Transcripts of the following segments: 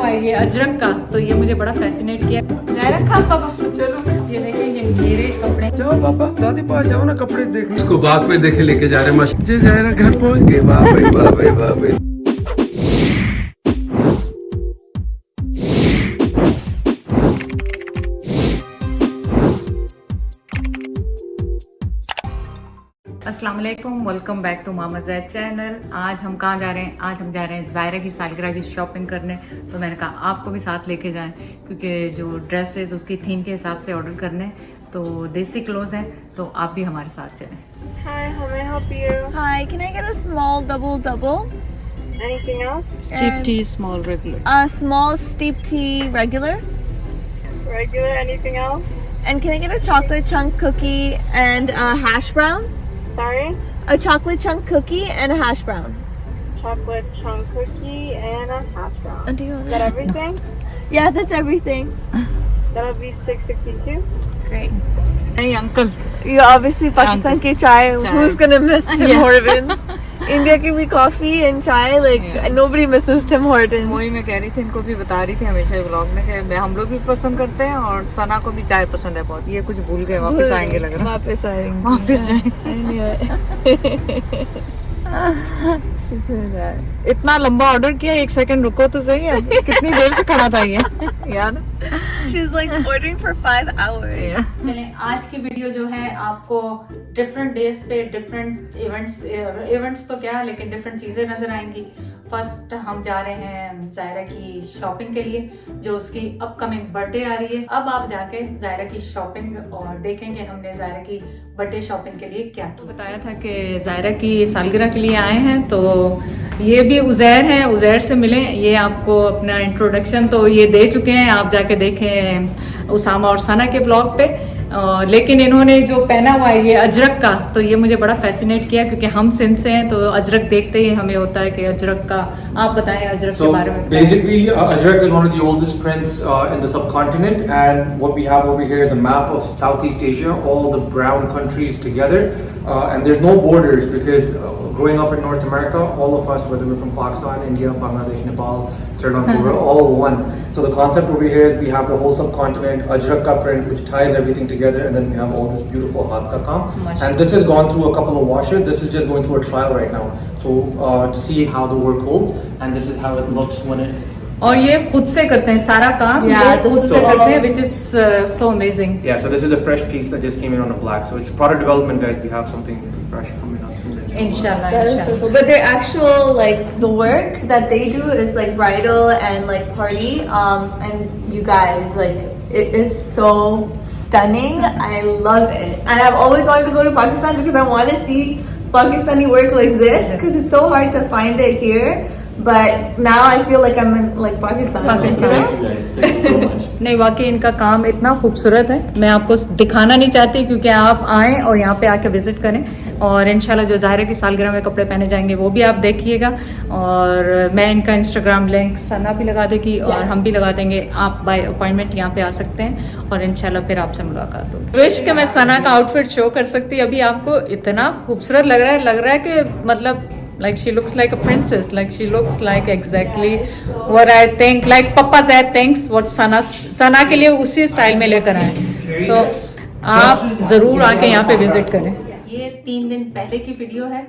हुआ है ये अजरक का, तो ये मुझे बड़ा फैसिनेट किया। जायरा खा पापा, चलो ये देखें ये मेरे कपड़े। जाओ पापा, दादी पास जाओ ना कपड़े देखने। इसको बाग पे देखे लेके जा रहे हैं मस्त। जायरा घर पहुंच गए। वाह भाई वाह भाई वाह भाई। अस्सलाम वालेकुम, welcome back to Mama Zaid channel. आज हम कहाँ जा रहे हैं? आज हम जा रहे हैं ज़ायरा की सालगिरह की शॉपिंग करने। तो मैंने कहा आपको भी साथ लेके जाएं, क्योंकि जो ड्रेसेस उसकी थीम के हिसाब से ऑर्डर करने, तो देसी क्लोथ्स हैं, तो आप भी हमारे साथ चलें। Hi, how may I help you? Hi, can I get a small double? Anything else? Steep T small regular. A small steep tea regular? Regular, anything else? And can I get a chocolate chunk cookie and a hash brown? Sorry? A chocolate chunk cookie and a hash brown. Chocolate chunk cookie and a hash brown. Do you Is that everything? Yeah, that's everything. That'll be $6.62. Great. नहीं uncle, You obviously Pakistan ki chai. Who's gonna miss Tim Hortons? India ki bhi coffee and chai. Like nobody misses Tim Hortons. वही मैं कह रही थी, इनको भी बता रही थी हमेशा व्लॉग में कि हम लोग भी पसंद करते हैं और सना को भी चाय पसंद है बहुत। ये कुछ भूल गए, वापस आएंगे लग रहा है। वापस आएंगे। वापस जाएंगे। इतना लंबा ऑर्डर किया, एक सेकंड रुको तो सही है। कितनी देर से खड़ा था ये, याद? She's like ordering for 5 hours. चलें, आज की वीडियो जो है आपको डिफरेंट डेज पे डिफरेंट इवेंट्स तो क्या, लेकिन डिफरेंट चीज़ें नजर आएंगी। फर्स्ट हम जा रहे हैं ज़ायरा की शॉपिंग के लिए, जो उसकी अपकमिंग बर्थडे आ रही है। अब आप जाके ज़ायरा की शॉपिंग और देखेंगे हमने ज़ायरा की बर्थडे शॉपिंग के लिए क्या तो बताया था कि ज़ायरा की सालगिरह के लिए आए हैं। तो ये भी उज़ैर हैं, उज़ैर से मिलें। ये आपको अपना इंट्रोडक्शन तो ये दे चुके हैं, आप जाके देखें उसामा और सना के ब्लॉग पे। लेकिन इन्होंने जो पहना हुआ है ये अजरक का, तो ये मुझे बड़ा फैसिनेट किया, क्योंकि हम सिंध से हैं, तो अजरक देखते ही हमें होता है कि अजरक का। आप बताएं अजरक के बारे में। Basically, Ajrak is one of the oldest prints in the subcontinent, and what we have over here is a map of Southeast Asia, all the brown countries together, and there's no borders because growing up in North America, all of us, whether we're from Pakistan, India, Bangladesh, Nepal, Sri Lanka, we're all one. So the concept over here is we have the whole subcontinent, Ajrak ka print, which ties everything together, and then we have all this beautiful Hath ka kaam. And this has gone through a couple of washes. This is just going through a trial right now, so to see how the work holds, and this is how it looks when it's. और ये खुद से करते हैं सारा काम, खुद से करते हैं, which is so amazing. Yeah, so this is a fresh piece that just came in on a black. So it's product development, guys. We have something fresh coming up soon. Inshallah, That is so cool. But their actual like the work that they do is like bridal and like party. And you guys, like it is so stunning. I love it, and I've always wanted to go to Pakistan because I want to see Pakistani work like this because it's so hard to find it here. But now I feel like I'm in like Pakistan. Thank you guys. Thank you so much. नहीं, वाकई इनका काम इतना खूबसूरत है, मैं आपको दिखाना नहीं चाहती, क्योंकि आप आएँ और यहाँ पे आके विजिट करें। और इंशाल्लाह जो ज़ायरा की सालगिरह में कपड़े पहने जाएंगे वो भी आप देखिएगा। और मैं इनका इंस्टाग्राम लिंक सना भी लगा देगी और हम भी लगा देंगे। आप बाय अपॉइंटमेंट यहाँ पे आ सकते हैं और इंशाल्लाह फिर आपसे मुलाकात होगी। विश कि मैं सना का आउटफिट शो कर सकती, अभी आपको इतना खूबसूरत लग रहा है कि मतलब like she looks like a princess, like she looks like exactly what I think, like Papa Zaid thinks what सना के लिए उसी स्टाइल में लेकर आए। तो आप ज़रूर आके यहाँ पे विजिट करें। ये 3 दिन पहले की वीडियो है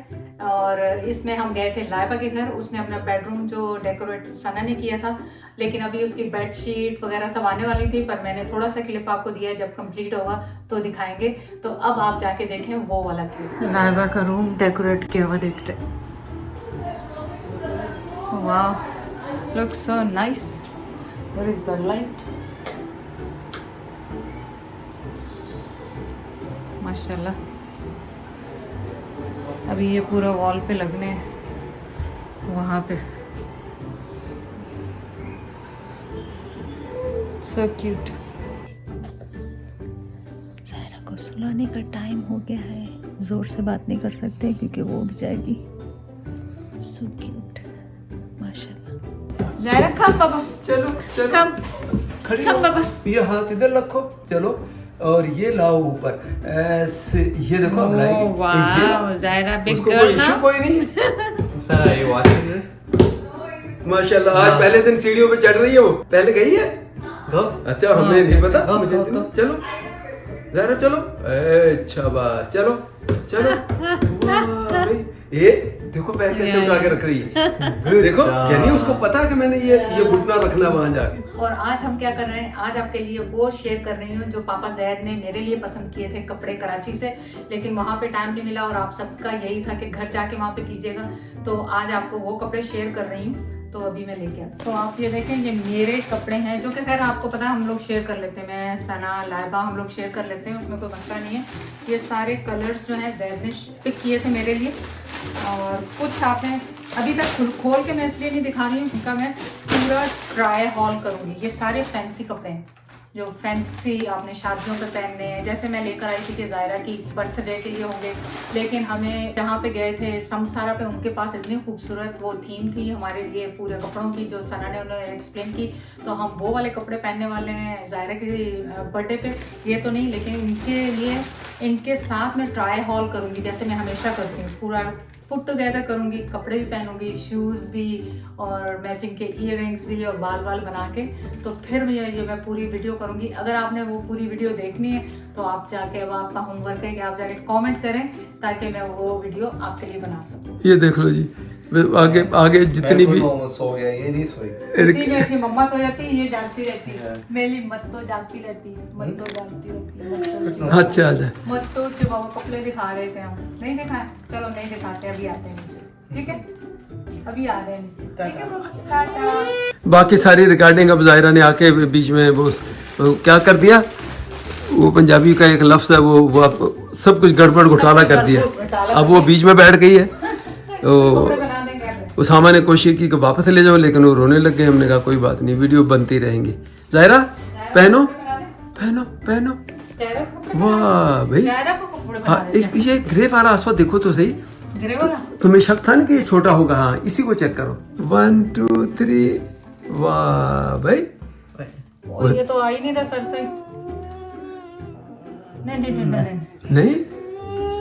और इसमें हम गए थे लाइबा के घर। उसने अपना बेडरूम जो डेकोरेट सना ने किया था, लेकिन अभी उसकी बेडशीट वगैरह सब आने वाली थी, पर मैंने थोड़ा सा क्लिप आपको दिया है, जब कंप्लीट होगा तो दिखाएंगे। तो अब आप जाके देखें वो वाला क्लिप। लाइबा का रूम डेकोरेट किया हुआ देखते हैं। Wow, looks so nice. Where is the light? माशाल्लाह। अभी ये पूरा वॉल पे लगने हैं वहाँ पे। So cute. ज़ायरा को सुलाने का टाइम हो गया है। जोर से बात नहीं कर सकते क्योंकि वो उठ जाएगी। So cute. ज़ायरा कम बाबा, चलो चलो कम खड़ी कम हो। बाबा। ये हाथ इधर रखो, चलो, और ये लाओ ऊपर ऐसे। ये देखो हम लाएंगे। वाह ज़ायरा बिग उसको कोई गर्ल ना। इशू कोई नहीं। सर ये वाचिंग दिस। माशाल्लाह आज पहले दिन सीढ़ियों पे चढ़ रही है वो, पहले गई है? अच्छा हमें नहीं पता, मुझे चलो जरा चलो, अच्छा बस चलो चलो। वाह भाई, ये देखो पैर कैसे उठा के रख रही है, देखो यानी उसको पता है कि मैंने ये घुटना रखना वहां जाके। और आज हम क्या कर रहे हैं, आज आपके लिए वो शेयर कर रही हूँ जो पापा जैद ने मेरे लिए पसंद किए थे कपड़े कराची से, लेकिन वहाँ पे टाइम नहीं मिला और आप सबका यही था कि घर जाके वहाँ पे कीजिएगा, तो आज आपको वो कपड़े शेयर कर रही हूँ। तो अभी मैं लेके आती हूँ। तो आप ये देखें, ये मेरे कपड़े हैं जो कि खैर आपको पता है हम लोग शेयर कर लेते हैं, मैं सना लाइबा हम लोग शेयर कर लेते हैं, उसमें कोई मसला नहीं है। ये सारे कलर्स जो हैं जैद ने पिक किए थे मेरे लिए, और कुछ आपने अभी तक खोल के मैं इसलिए नहीं दिखा रही हूँ, उनका मैं पूरा ट्राई हॉल करूँगी। ये सारे फैंसी कपड़े हैं जो फैंसी आपने शादियों पे पहनने हैं, जैसे मैं लेकर आई थी कि ज़ायरा की बर्थडे के लिए होंगे, लेकिन हमें जहाँ पे गए थे समसारा पे, उनके पास इतनी खूबसूरत वो थीम थी हमारे लिए पूरे कपड़ों की, जो सना ने उन्होंने एक्सप्लेन की, तो हम वो वाले कपड़े पहनने वाले हैं ज़ायरा की बर्थडे पे। ये तो नहीं, लेकिन इनके लिए इनके साथ मैं ट्राई हॉल करूँगी जैसे मैं हमेशा करती हूँ, पूरा पुट टुगेदर करूँगी, कपड़े भी पहनूंगी, शूज़ भी और मैचिंग के ईयररिंग्स भी और बाल बना के, तो फिर मैं पूरी वीडियो करूँगी। अगर आपने वो पूरी वीडियो देखनी है तो आप जाके, अब आपका होमवर्क है कि आप जाके कमेंट करें ताकि मैं वो वीडियो आपके लिए बना सकूँ। ये देख लो जी, आगे आगे जितनी भी सो गया, ये नहीं सोई, इसीलिए इसकी मम्मा सो जाती है, ये जागती रहती है, मेरी मत तो जागती रहती है, मत तो जागती रहती है। अच्छा आजा, मत तो बाबा कपड़े दिखा रहे थे, हम नहीं दिखाए, चलो नहीं दिखाते, अभी आते हैं नीचे, ठीक है, अभी आ रहे हैं नीचे, ठीक है टाटा। बाकी सारी रिकॉर्डिंग अब ज़ाहिरा ने आके बीच में वो क्या कर दिया, वो पंजाबी का एक लफ्ज़ है वो आप सब कुछ गड़बड़ घोटाला कर दिया, अब वो बीच में बैठ गई है। तो उसामा ने कोशिश की कि वापस ले जाओ, लेकिन वो रोने लग गए। हमने कहा कोई बात नहीं, वीडियो बनती रहेंगी। ज़ाहिरा पहनो पहनो पहनो, वाह भाई, हाँ ये ग्रे वाला आसपास देखो तो सही, ग्रे वाला तुम्हें शक था ना कि ये छोटा होगा, हाँ इसी को चेक करो, 1 2 3, वाह भाई, और ये तो आ ही नहीं रहा सर से, नहीं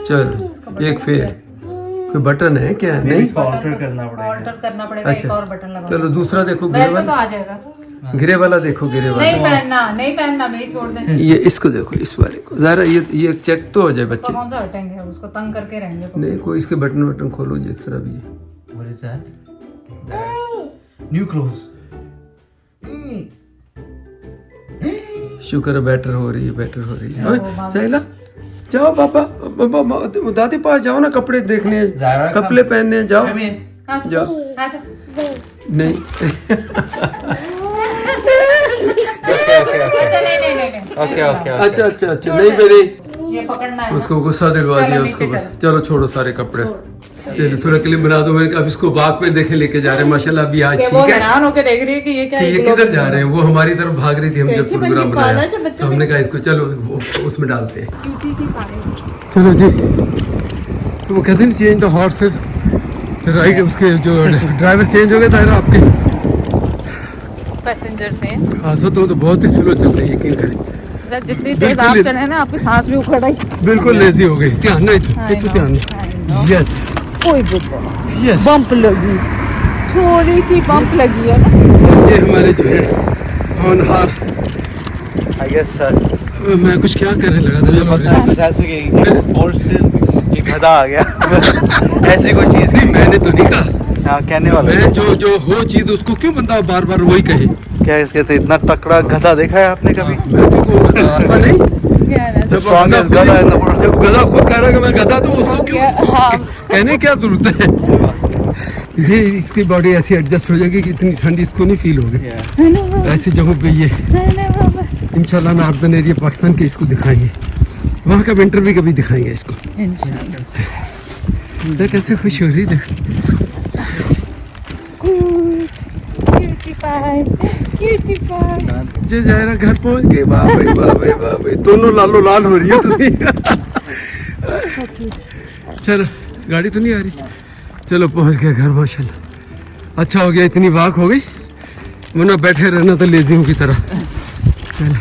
चलो एक फिर कोई बटन है क्या, नहीं ऑल्टर करना पड़ेगा, ऑल्टर करना पड़ेगा, एक और बटन लगा, चलो दूसरा देखो, ग्रे वैसे तो वाला, आ जाएगा, ग्रे वाला देखो, ग्रे वाला नहीं पहनना भाई, छोड़ दें। ये इसको देखो, इस वाले को जरा, ये चेक तो हो जाए बच्चे, कौन सा हटेंगे, उसको तंग करके रहेंगे। नहीं कोई इसके बटन खोलो जिस तरह भी है। What is that? New clothes. शुक्र है बेटर हो रही है। ओए सहेला जाओ पापा दादी पास जाओ ना, कपड़े देखने हैं, कपड़े पहनने हैं, जाओ जाओ, नहीं अच्छा नहीं मेरे, ये पकड़ना है, उसको गुस्सा दिलवा दिया उसको, बस चलो छोड़ो सारे कपड़े, थोड़ा क्लिप बना दो। मैंने कहा अब इसको वाक पे देखे लेके जा रहे हैं, माशाल्लाह अभी आज ठीक है, हैरान होके देख रही है कि ये क्या है, ये किधर जा रहे हैं, वो हमारी तरफ भाग रही थी, हम जब प्रोग्राम बनाया तो हमने कहा इसको चलो उसमें डालते हैं, चलो जी। तो वो कहते हैं चेंज द हॉर्सेस, राइट, उसके जो ड्राइवर चेंज हो गए थे आपके पैसेंजर से, खास तो बहुत ही स्लो चल रही है, यकीन करें जितनी तेज आप चले ना आपकी सांस भी उखड़ आई, बिल्कुल लेजी हो गई। ध्यान नहीं तो ध्यान नहीं, यस यस, बम्प लगी, थोड़ी सी बम्प लगी है ना। ये हमारे जो है होनहार, I guess मैं कुछ क्या करने लगा था, जैसे कि horses, ये गधा आ गया ऐसी कोई चीज नहीं, मैंने तो नहीं कहा, हाँ कहने वाला, मैं जो हो चीज उसको क्यों बंदा बार बार वही कहे, क्या इसके तो इतना तकड़ा गधा देखा है आपने कभी? मैं तो ऐसा नहीं, जब गधा खुद कह रहा है कि मैं गधा, तो उसको क्यों कहने क्या जरूरत है, ये इसकी बॉडी ऐसी एडजस्ट हो जाएगी कि इतनी ठंडी इसको नहीं फील होगी। ऐसी जगहों पे ये इंशाल्लाह नॉर्दर्न एरिया पाकिस्तान के इसको दिखाएंगे, वहाँ का विंटर भी कभी दिखाएंगे इसको, देख कैसे खुश हो रही, देख जो ज़ाहिरा घर पहुंच गए, वाह भाई वाह भाई वाह भाई, दोनों लालो लाल हो रही है तुसी। चलो गाड़ी तो नहीं आ रही, चलो पहुंच गए घर, माशाल्लाह अच्छा हो गया, इतनी वाक हो गई, वरना बैठे रहना तो लेजियों की तरह। चलो